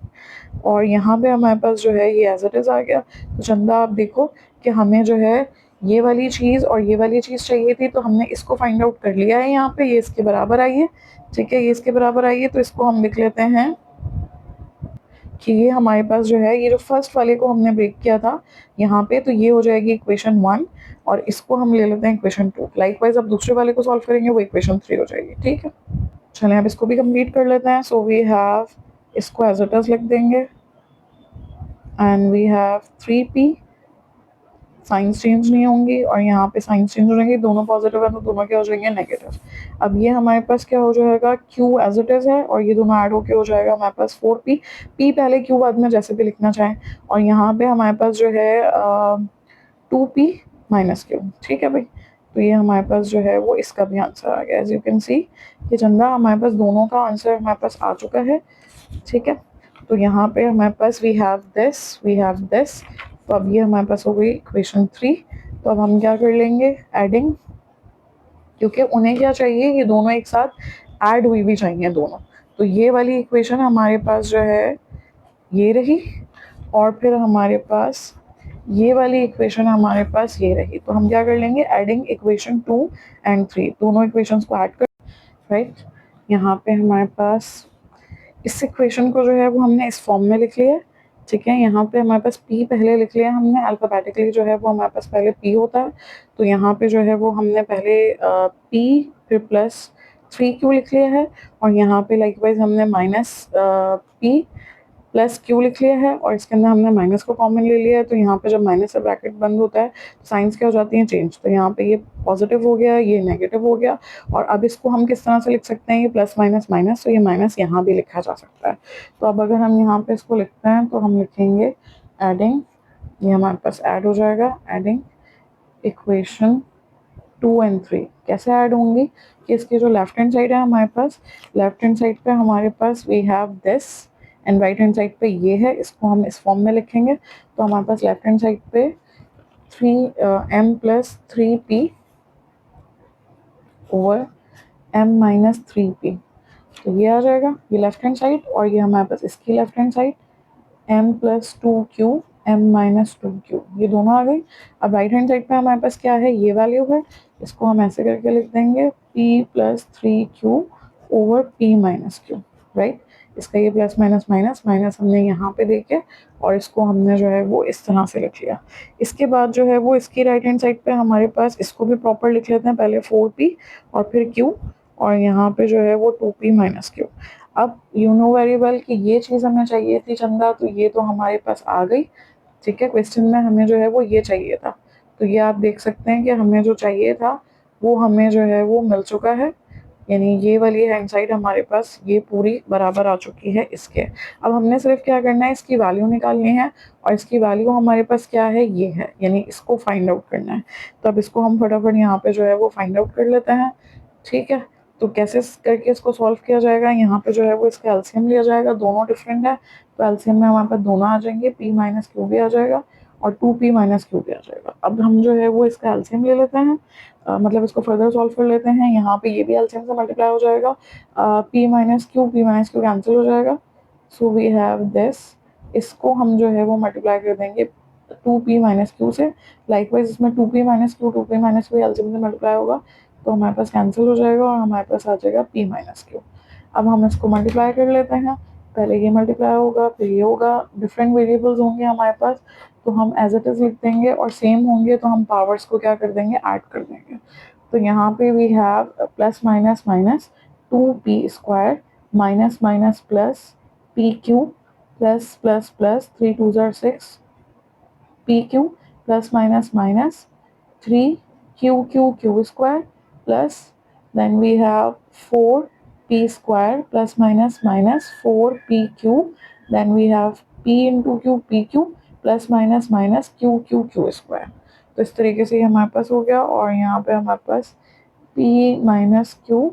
और यहाँ पे हमारे पास जो है ये एज इट इज़ आ गया। तो चंदा आप देखो कि हमें जो है ये वाली चीज़ और ये वाली चीज़ चाहिए थी, तो हमने इसको फाइंड आउट कर लिया है यहाँ पे, ये इसके बराबर आई है, ठीक है, ये इसके बराबर आई है, तो इसको हम लिख लेते हैं कि ये हमारे पास जो है, ये जो फर्स्ट वाले को हमने ब्रेक किया था यहाँ पे, तो ये हो जाएगी इक्वेशन 1, और इसको हम ले लेते हैं इक्वेशन 2। लाइकवाइज अब दूसरे वाले को सॉल्व करेंगे, वो इक्वेशन 3 हो जाएगी, ठीक है। चलें अब इसको भी कंप्लीट कर लेते हैं। सो वी हैव, इसको एज इट इज लिख देंगे, and we have 3p, signs change नहीं होंगी और यहाँ पे साइंस चेंज हो जाएंगे, दोनों पॉजिटिव है तो दोनों क्या हो जाएंगे, नेगेटिव। अब ये हमारे पास क्या हो जाएगा, q एज इट इज है, और ये दोनों ऐड होके हो जाएगा हमारे पास 4p, p पहले q बाद में, जैसे भी लिखना चाहें, और यहाँ पे हमारे पास जो है 2p माइनस q, ठीक है भाई। तो ये हमारे पास जो है वो इसका भी आंसर आ गया। एज यू कैन सी कि चंदा हमारे पास दोनों का आंसर हमारे पास आ चुका है, ठीक है। तो यहाँ पे हमारे पास वी हैव दिस, तो अब ये हमारे पास हो गई इक्वेशन 3। तो अब हम क्या कर लेंगे, एडिंग, क्योंकि उन्हें क्या चाहिए, ये दोनों एक साथ ऐड हुई भी चाहिए दोनों। तो ये वाली इक्वेशन हमारे पास जो है ये रही, और फिर हमारे पास ये वाली इक्वेशन हमारे पास ये रही। तो हम क्या कर लेंगे, एडिंग इक्वेशन 2 एंड 3, दोनों इक्वेशंस को ऐड कर, राइट। यहाँ पे हमारे पास इस इक्वेशन को जो है वो हमने इस फॉर्म में लिख लिया, ठीक है। यहाँ पे हमारे पास p पहले लिख लिया हमने, अल्फ़ाबेटिकली जो है वो हमारे पास पहले p होता है, तो यहाँ पे जो है वो हमने पहले p फिर प्लस 3q लिख लिया है, और यहाँ पे लाइकवाइज हमने माइनस p प्लस q लिख लिया है, और इसके अंदर हमने माइनस को कॉमन ले लिया है। तो यहाँ पे जब माइनस से ब्रैकेट बंद होता है तो साइंस क्या हो जाती है, चेंज। तो यहाँ पे ये पॉजिटिव हो गया, ये नेगेटिव हो गया, और अब इसको हम किस तरह से लिख सकते हैं, ये प्लस माइनस माइनस, तो ये माइनस यहाँ भी लिखा जा सकता है। तो अब अगर हम यहाँ पे इसको लिखते हैं तो हम लिखेंगे एडिंग, ये हमारे पास ऐड हो जाएगा, एडिंग इक्वेशन 2 एंड 3 कैसे ऐड होंगी, कि इसके जो लेफ्ट हैंड साइड है हमारे पास, लेफ्ट हैंड साइड पे हमारे पास we have this, and right hand side पे ये है, इसको हम इस फॉर्म में लिखेंगे। तो हमारे पास लेफ्ट हैंड साइड पे 3m plus 3p over m minus 3p, तो ये आ जाएगा, ये लेफ्ट हैंड साइड, और ये हमारे पास इसकी left hand side m plus 2q m minus 2q, ये दोनों आ गई। अब राइट हैंड साइड पे हमारे पास क्या है, ये वैल्यू है, इसको हम ऐसे करके लिख देंगे p plus 3q over p minus q, right. इसका ये प्लस माइनस माइनस माइनस हमने यहाँ पे देके और इसको हमने जो है वो इस तरह से लिख लिया। इसके बाद जो है वो इसकी राइट हैंड साइड पे हमारे पास इसको भी प्रॉपर लिख लेते हैं, पहले 4p और फिर q और यहाँ पे जो है वो 2p माइनस q। अब यू नो वेरी वेल कि ये चीज़ हमें चाहिए थी चंदा, तो ये तो हमारे पास आ गई। ठीक है, क्वेश्चन में हमें जो है वो ये चाहिए था, तो ये आप देख सकते हैं कि हमें जो चाहिए था वो हमें जो है वो मिल चुका है, यानी ये वाली हैंड साइड हमारे पास ये पूरी बराबर आ चुकी है इसके। अब हमने सिर्फ क्या करना है, इसकी वैल्यू निकालनी है और इसकी वैल्यू हमारे पास क्या है, ये है, यानी इसको फाइंड आउट करना है। तो अब इसको हम फटाफट यहाँ पे जो है वो फाइंड आउट कर लेते हैं। ठीक है, तो कैसे करके इसको सॉल्व किया जाएगा, यहाँ पे जो है वो इसका एलसीएम लिया जाएगा, दोनों डिफरेंट है तो एलसीएम में हमारे पास दोनों आ जाएंगे, p माइनस क्यू भी आ जाएगा और 2p माइनस क्यू भी आ जाएगा। अब हम जो है वो इसका एलसीएम ले लेते हैं, मतलब इसको फर्दर सॉल्व कर लेते हैं। यहाँ पे ये भी एलसीएम से मल्टीप्लाई हो जाएगा, p माइनस क्यू कैंसिल हो जाएगा, सो वी हैव दिस। इसको हम जो है वो मल्टीप्लाई कर देंगे 2p माइनस क्यू से, लाइकवाइज इसमें 2p माइनस क्यू एलसीएम से मल्टीप्लाई होगा तो हमारे पास कैंसिल हो जाएगा और हमारे पास आ जाएगा p माइनस क्यू। अब हम इसको मल्टीप्लाई कर लेते हैं, पहले ये मल्टीप्लाई होगा फिर ये होगा, डिफरेंट वेरिएबल्स होंगे हमारे पास तो हम एज इट इज लिख देंगे और सेम होंगे तो हम पावर्स को क्या कर देंगे, ऐड कर देंगे। तो यहाँ पे we have plus minus minus 2p square minus minus plus p q plus plus plus 3 2 6 p q plus minus minus 3 square plus then we have 4p square plus minus minus 4pq, then we have p into q pq plus minus minus q square। तो इस तरीके से हमारे पास हो गया और यहाँ पे हमारे पास p माइनस q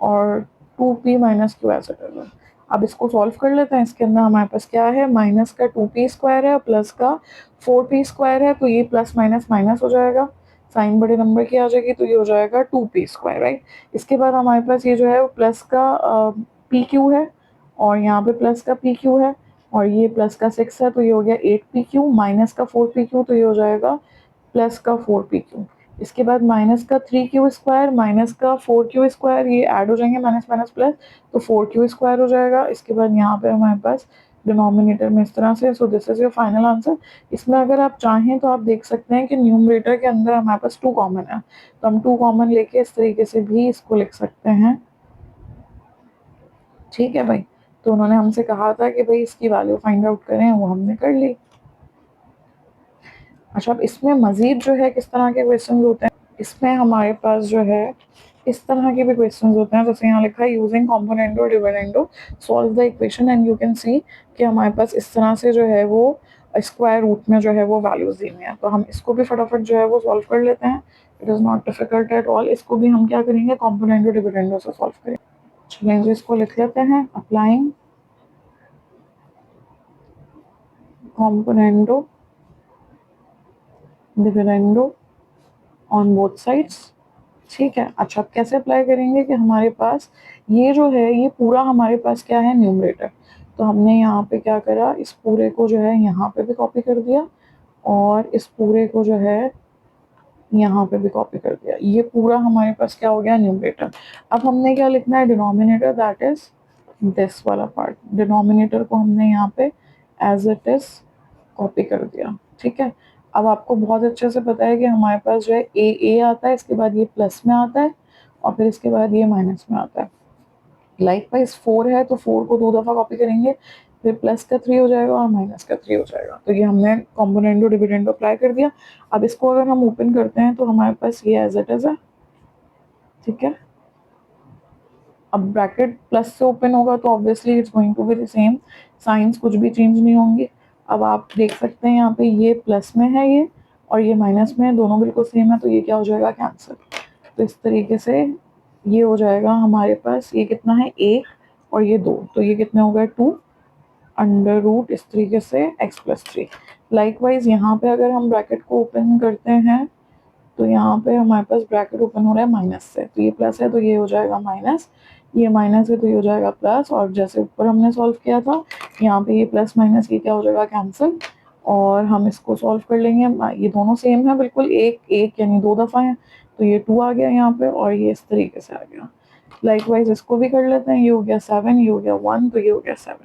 और 2p माइनस क्यू ऐसे कर लो। अब इसको सॉल्व कर लेते हैं, इसके अंदर हमारे पास क्या है, माइनस का 2p स्क्वायर है प्लस का 4p स्क्वायर है, तो ये प्लस माइनस माइनस हो जाएगा, साइन बड़े नंबर की आ जाएगी तो ये हो जाएगा 2p स्क्वायर, राइट। इसके बाद हमारे पास ये जो है प्लस का पी क्यू है और यहाँ पे प्लस का पी क्यू है और ये प्लस का 6 है तो ये हो गया 8pq माइनस का 4pq तो ये हो जाएगा प्लस का 4pq। इसके बाद माइनस का 3q स्क्वायर माइनस का 4q स्क्वायर, ये ऐड हो जाएंगे माइनस माइनस प्लस तो 4q स्क्वायर हो जाएगा। इसके बाद यहाँ पे हमारे पास डिनोमिनेटर में इस तरह से, सो this is your final answer. इसमें अगर आप चाहें तो आप देख सकते हैं कि न्यूमरेटर के अंदर हमारे पास 2 कॉमन है, तो हम 2 कॉमन लेके इस तरीके से भी इसको लिख सकते हैं। ठीक है भाई, तो उन्होंने हमसे कहा था कि भाई इसकी वैल्यू फाइंड आउट करें, वो हमने कर ली। अच्छा, अब इसमें मजीद जो है किस तरह के क्वेश्चन होते हैं, इसमें हमारे पास जो है इस तरह के भी क्वेश्चंस होते हैं, जैसे यहाँ लिखा है using componendo dividendo solve the equation and you can see कि हमारे पास इस तरह से जो है वो स्क्वायर रूट में जो है वो वैल्यूज दी हुई हैं, तो हम इसको भी फटाफट जो है वो सॉल्व कर लेते हैं। It is not difficult at all, इसको भी हम क्या करेंगे, कॉम्पोनेंडो डिविडेंडो से सॉल्व करेंगे। चलिए इसको लिख लेते हैं, applying componendo dividendo on both sides. ठीक है, अच्छा अब कैसे अप्लाई करेंगे कि हमारे पास ये जो है ये पूरा हमारे पास क्या है, न्यूमरेटर, तो हमने यहाँ पे क्या करा, इस पूरे को जो है यहाँ पे भी कॉपी कर दिया और इस पूरे को जो है यहाँ पे भी कॉपी कर दिया, ये पूरा हमारे पास क्या हो गया, न्यूमरेटर। अब हमने क्या लिखना है, डिनोमिनेटर, दैट इज दिस वाला पार्ट, डिनोमिनेटर को हमने यहाँ पे एज इट इज कॉपी कर दिया। ठीक है, अब आपको बहुत अच्छे से पता है कि हमारे पास जो है ए आता है, इसके बाद ये प्लस में आता है और फिर इसके बाद ये माइनस में आता है। लाइकवाइज 4 है तो 4 को 2 दफ़ा कॉपी करेंगे, फिर प्लस का 3 हो जाएगा और माइनस का 3 हो जाएगा, तो ये हमने कॉम्पोनेंडो डिविडेंडो अप्लाई कर दिया। अब इसको अगर हम ओपन करते हैं तो हमारे पास ये एज इट इज है। ठीक है, अब ब्रैकेट प्लस से ओपन होगा तो obviously it's going to be the same, signs कुछ भी चेंज नहीं होंगे। अब आप देख सकते हैं यहाँ पे ये प्लस में है ये और ये माइनस में है, दोनों बिल्कुल सेम है, तो ये क्या हो जाएगा, कैंसिल। तो इस तरीके से ये हो जाएगा हमारे पास, ये कितना है 1 और ये 2, तो ये कितने हो गए 2 अंडर रूट इस तरीके से x प्लस 3। लाइकवाइज यहाँ पे अगर हम ब्रैकेट को ओपन करते हैं तो यहाँ पे हमारे पास ब्रैकेट ओपन हो रहा है माइनस से, तो ये प्लस है तो ये हो जाएगा माइनस, ये माइनस है तो ये हो जाएगा प्लस, और जैसे ऊपर हमने सॉल्व किया था यहाँ पे ये प्लस माइनस ये क्या हो जाएगा, कैंसिल। और हम इसको सॉल्व कर लेंगे, ये दोनों सेम है बिल्कुल, एक एक यानी 2 दफ़ा है तो ये 2 आ गया यहाँ पे और ये इस तरीके से आ गया। लाइकवाइज इसको भी कर लेते हैं, ये हो गया 7, ये हो गया 1, तो ये हो गया 7।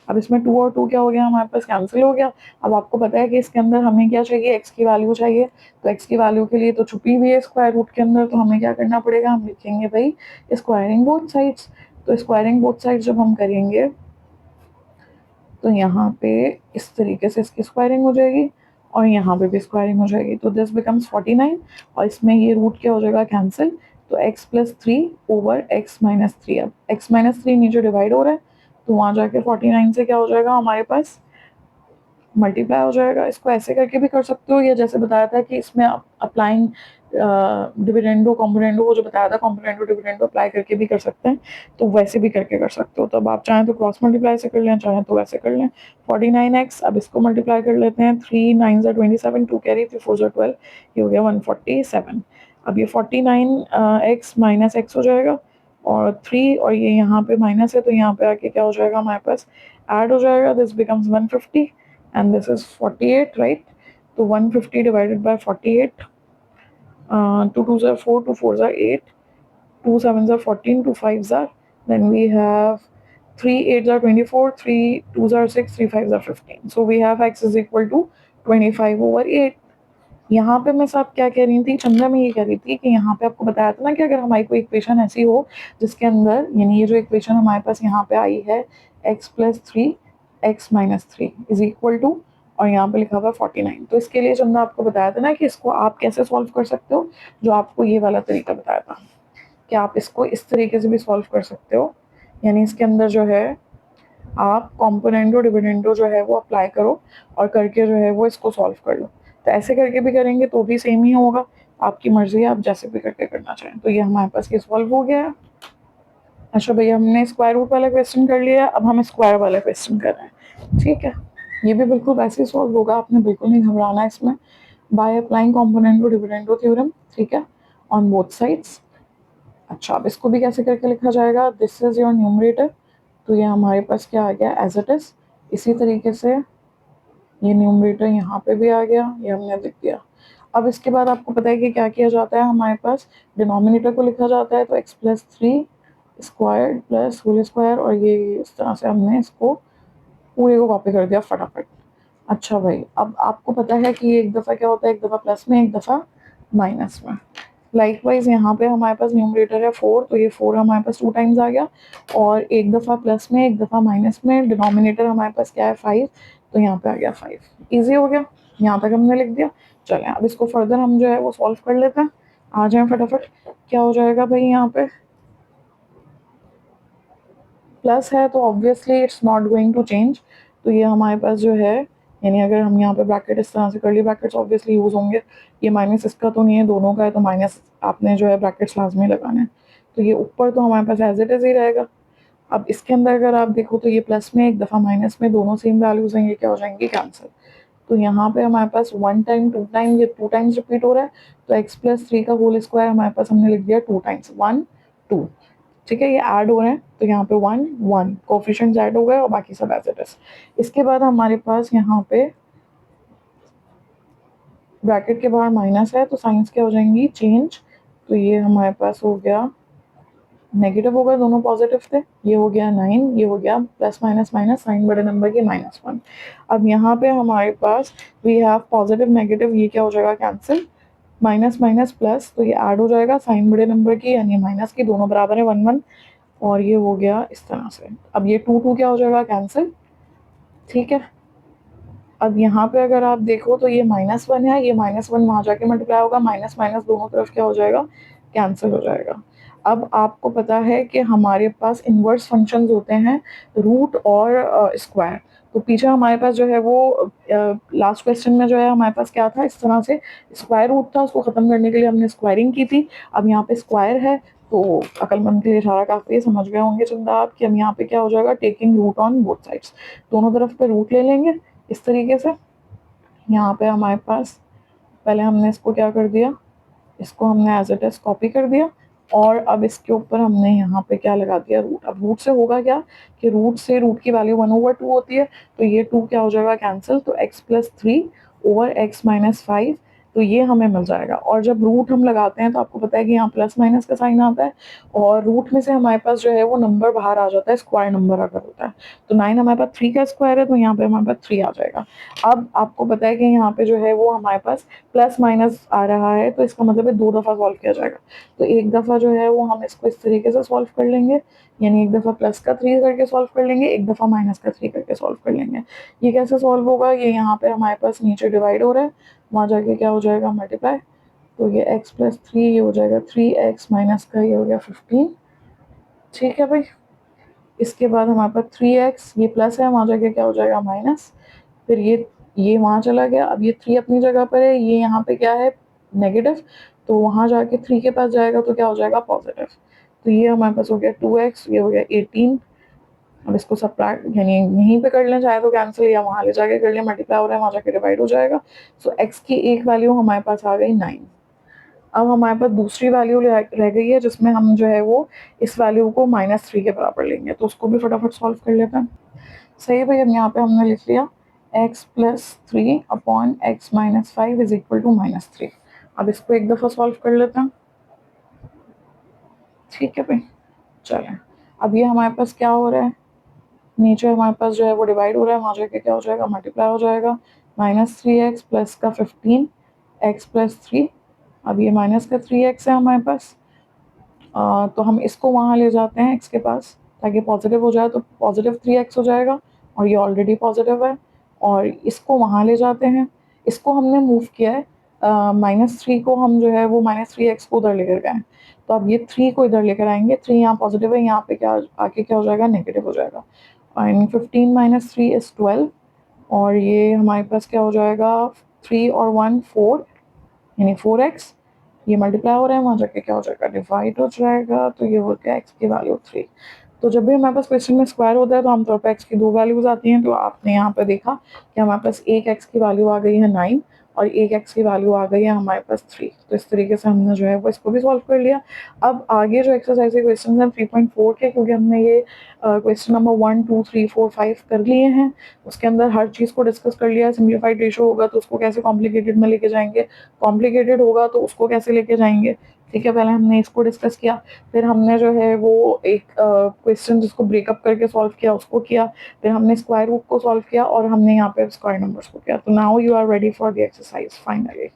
अब इसमें 2 और 2 क्या हो गया हमारे पास, कैंसिल हो गया। अब आपको पता है कि इसके अंदर हमें क्या चाहिए, x की वैल्यू चाहिए। तो x की वैल्यू के लिए तो छुपी हुई है स्क्वायर रूट के अंदर, तो हमें क्या करना पड़ेगा, हम लिखेंगे भाई स्क्वायरिंग बोथ साइड्स। तो स्क्वायरिंग बोथ साइड्स जब हम करेंगे तो यहाँ पे इस तरीके से इसकी स्क्वायरिंग हो जाएगी और यहाँ पे भी स्क्वायरिंग हो जाएगी, तो दिस बिकम्स 49 और इसमें ये रूट क्या हो जाएगा, कैंसिल। तो x plus 3 over x minus 3, अब x माइनस 3 नीचे डिवाइड हो रहा है तो वहाँ जाके 49 से क्या हो जाएगा हमारे पास, मल्टीप्लाई हो जाएगा। इसको ऐसे करके भी कर सकते हो, या जैसे बताया था कि इसमें अप्लाइंग डिविडेंडो कॉम्पोनेंडो, वो जो बताया था कॉम्पोनेंडो डिविडेंडो अप्लाई करके भी कर सकते हैं, तो वैसे भी करके कर सकते हो। तो अब आप चाहें तो क्रॉस मल्टीप्लाई से कर लें, चाहें तो वैसे कर लें। 49x, अब इसको मल्टीप्लाई कर लेते हैं, 3 9 27, 2 कैरी, 3 4 12, ये हो गया 147। अब ये 49x माइनस एक्स हो जाएगा और 3 और ये यहाँ पे माइनस है तो यहाँ पे आके क्या हो जाएगा हमारे पास, ऐड हो जाएगा, this becomes 150 and this is 48, right? So 150 divided by 48, 2 2s are 4, 2 4s are 8, 2 7s are 14, 2 5s are, then we have 3 8s are 24, 3 2s are 6, 3 5s are 15. So we have x is equal to 25 over 8. यहाँ पे मैं सब क्या कह रही थी, चंद्रा में ये कह रही थी कि यहाँ पे आपको बताया था ना कि अगर हमारी कोई इक्वेशन ऐसी हो जिसके अंदर, यानी ये जो इक्वेशन हमारे पास यहाँ पे आई है x plus 3 x minus 3 is equal to, और यहाँ पे लिखा हुआ है 49, तो इसके लिए चंद्रा आपको बताया था ना कि इसको आप कैसे सॉल्व कर सकते हो, जो आपको ये वाला तरीका बताया था कि आप इसको इस तरीके से भी सॉल्व कर सकते हो, यानी इसके अंदर जो है आप कॉम्पोनेंटो डिविडेंडो जो है वो अप्लाई करो और करके जो है वो इसको सॉल्व कर लो। तो ऐसे करके भी करेंगे तो भी सेम ही होगा, आपकी मर्जी है, आप जैसे भी करके करना चाहें। तो ये हमारे पास ये सॉल्व हो गया है। अच्छा भैया, हमने स्क्वायर रूट वाला क्वेश्चन कर लिया, अब हम स्क्वायर वाला क्वेश्चन कर रहे हैं, ठीक है। ये भी बिल्कुल वैसे ही सॉल्व होगा, आपने बिल्कुल नहीं घबराना है इसमें, bye applying componendo dividendo theorem, ठीक है, ऑन बोथ साइड्स। अच्छा, अब इसको भी कैसे करके लिखा जाएगा, दिस इज योर न्यूमरेटर, तो ये हमारे पास क्या आ गया, एज इट इज। इसी तरीके से ये न्यूमरेटर यहाँ पे भी आ गया, ये हमने लिख दिया। अब इसके बाद आपको पता है कि क्या किया जाता है, हमारे पास डिनोमिनेटर को लिखा जाता है, तो x plus 3 square plus whole square, और ये इस तरह से हमने इसको पूरे को कॉपी कर दिया फटाफट। अच्छा भाई, अब आपको पता है कि एक दफ़ा क्या होता है, एक दफ़ा प्लस में, एक दफ़ा माइनस में। लाइकवाइज यहाँ पे हमारे पास न्यूमरेटर है 4, तो ये 4 हमारे पास 2 टाइम्स आ गया, और एक दफ़ा प्लस में एक दफ़ा माइनस में, डिनोमिनेटर हमारे पास क्या है 5, तो यहाँ पे आ गया 5। ईजी हो गया, यहाँ तक हमने लिख दिया। चलें, अब इसको फर्दर हम जो है वो सॉल्व कर लेते हैं, आ जाए फटाफट। क्या हो जाएगा भाई, यहाँ पे प्लस है तो obviously it's not going to change, तो ये हमारे पास जो है, यानी अगर हम यहाँ पे ब्रैकेट इस तरह से कर ली, ब्रैकेट्स ऑब्वियसली यूज होंगे, ये माइनस इसका तो नहीं है, दोनों का है, तो माइनस आपने जो है ब्रैकेट्स लाजमी लगाना है। तो ये ऊपर तो हमारे पास एज इट इज ही रहेगा। अब इसके अंदर अगर आप देखो तो ये प्लस में एक दफ़ा माइनस में, दोनों सेम वैल्यूज हैं, ये क्या हो जाएंगे, कैंसिल। तो यहाँ पे हमारे पास 1 टाइम 2 टाइम, ये 2 टाइम्स रिपीट हो रहा है, तो x प्लस 3 का होल स्क्वायर हमारे पास हमने लिख दिया 2 टाइम्स, 1 2, ठीक है, ये ऐड हो रहे हैं तो यहाँ पे 1 1 कोफिशिएंट्स ऐड हो गए और बाकी सब एज इट इज। इसके बाद हमारे पास यहाँ पे ब्रैकेट के बाहर माइनस है तो साइंस क्या हो जाएंगी, चेंज। तो ये हमारे पास हो गया नेगेटिव, हो गए, दोनों पॉजिटिव थे, ये हो गया 9, ये हो गया प्लस माइनस माइनस, साइन बड़े नंबर की -1। अब यहाँ पे हमारे पास वी हैव पॉजिटिव नेगेटिव, ये क्या हो जाएगा, कैंसिल, माइनस माइनस प्लस, तो ये ऐड हो जाएगा, साइन बड़े नंबर की यानी माइनस की, दोनों बराबर है 1 1, और ये हो गया इस तरह से। अब ये 2 2 क्या हो जाएगा, कैंसिल, ठीक है। अब यहाँ पे अगर आप देखो तो ये -1 है, ये -1 वहाँ जाके मल्टीप्लाई होगा, माइनस माइनस दोनों तरफ क्या हो जाएगा, कैंसिल हो जाएगा। अब आपको पता है कि हमारे पास इन्वर्स फंक्शंस होते हैं, रूट और स्क्वायर। तो पीछे हमारे पास जो है वो लास्ट क्वेश्चन में जो है हमारे पास क्या था, इस तरह से स्क्वायर रूट था, उसको ख़त्म करने के लिए हमने स्क्वायरिंग की थी। अब यहाँ पे स्क्वायर है तो अक्लमंद के लिए इशारा काफ़ी है, समझ गए होंगे चंदा आप कि हम यहाँ पे क्या हो जाएगा, taking root on both sides, दोनों तरफ पे रूट ले लेंगे इस तरीके से। यहाँ पे हमारे पास पहले हमने इसको क्या कर दिया, इसको हमने एज इट इज कॉपी कर दिया, और अब इसके ऊपर हमने यहाँ पे क्या लगा दिया, रूट। अब रूट से होगा क्या कि रूट से रूट की वैल्यू 1/2 होती है, तो ये 2 क्या हो जाएगा, कैंसिल। तो x plus 3 over x minus 5, तो ये हमें मिल जाएगा। और जब रूट हम लगाते हैं तो आपको पता है कि यहाँ प्लस माइनस का साइन आता है, और रूट में से हमारे पास जो है वो नंबर बाहर आ जाता है, स्क्वायर नंबर अगर होता है। तो 9 हमारे पास 3 का स्क्वायर है, तो यहाँ पे हमारे पास 3 आ जाएगा। अब आपको पता है कि यहाँ पे जो है वो हमारे पास प्लस माइनस आ रहा है, तो इसका मतलब है 2 दफ़ा सॉल्व किया जाएगा। तो एक दफ़ा जो है वो हम इसको इस तरीके से सॉल्व कर लेंगे, यानी एक दफ़ा प्लस का 3 करके सॉल्व कर लेंगे, एक दफ़ा माइनस का 3 करके सॉल्व कर लेंगे। ये कैसे सॉल्व होगा, ये यहाँ पे हमारे पास नीचे डिवाइड हो रहा है, वहाँ जाके क्या हो जाएगा, मल्टीप्लाई। तो ये x प्लस 3 ये हो जाएगा 3x माइनस का ये हो गया 15। ठीक है भाई। इसके बाद हमारे पास 3x ये प्लस है, वहाँ जाके क्या हो जाएगा, माइनस। फिर ये वहाँ चला गया, अब ये 3 अपनी जगह पर है, ये यहाँ पे क्या है, नेगेटिव। तो वहाँ जाके 3 के पास जाएगा तो क्या हो जाएगा, पॉजिटिव। तो ये हमारे पास हो गया 2x, ये हो गया 18। अब इसको सब्ट्रैक्ट यानी यहीं पे कर लें, चाहे तो कैंसिल, या वहाँ ले जाके कर लें, मल्टीप्लाई हो रहा है वहाँ जाके डिवाइड हो जाएगा। सो x की एक वैल्यू हमारे पास आ गई 9। अब हमारे पास दूसरी वैल्यू रह गई है, जिसमें हम जो है वो इस वैल्यू को -3 के बराबर लेंगे, तो उसको भी फटाफट सॉल्व कर लेते हैं। सही भाई, अब यहाँ पे हमने लिख लिया x plus 3 upon x minus 5 is equal to -3। अब इसको एक दफ़ा सॉल्व कर लेते हैं। ठीक है भाई, चलें। अब ये हमारे पास क्या हो रहा है, नीचे हमारे पास जो है वो डिवाइड हो रहा है, वहाँ जाके क्या हो जाएगा, मल्टीप्लाई हो जाएगा। -3x प्लस का 15 x प्लस 3। अब ये माइनस का 3x है हमारे पास, तो हम इसको वहाँ ले जाते हैं x के पास, ताकि पॉजिटिव हो जाए, तो पॉजिटिव 3x हो जाएगा, और ये ऑलरेडी पॉजिटिव है। और इसको वहाँ ले जाते हैं, इसको हमने मूव किया है, -3 को हम जो है वो -3x को उधर लेकर गए हैं, तो अब ये 3 को इधर लेकर आएंगे। 3 यहाँ पॉजिटिव है, यहाँ पे क्या आके क्या हो जाएगा, नेगेटिव हो जाएगा। एंड 15 माइनस 3 इज 12, और ये हमारे पास क्या हो जाएगा, 3 और 1 4, यानी 4x। ये मल्टीप्लाई हो रहा है, वहाँ जाके क्या हो जाएगा, डिवाइड हो जाएगा। तो ये हो गया x की वैल्यू 3। तो जब भी हमारे पास क्वेश्चन में स्क्वायर होता है तो आमतौर पर x की 2 वैल्यूज आती हैं। तो आपने यहाँ पर देखा कि हमारे पास एक x की वैल्यू आ गई है 9, और एक x की वैल्यू आ गई है हमारे पास 3। तो इस तरीके से हमने जो है वो इसको भी सॉल्व कर लिया। अब आगे जो एक्सरसाइज के क्वेश्चन हैं 3.4 के, क्योंकि हमने ये क्वेश्चन नंबर 1 2 3 4 5 कर लिए हैं, उसके अंदर हर चीज़ को डिस्कस कर लिया। सिम्प्लीफाइड रेशो होगा तो उसको कैसे कॉम्प्लिकेटेड में लेके जाएंगे, कॉम्प्लिकेटेड होगा तो उसको कैसे लेके जाएंगे। ठीक है, पहले हमने इसको डिस्कस किया, फिर हमने जो है वो एक क्वेश्चन जिसको ब्रेकअप करके सॉल्व किया उसको किया, फिर हमने स्क्वायर रूट को सॉल्व किया, और हमने यहाँ पे स्क्वायर नंबर्स को किया। तो now you are ready for the exercise finally.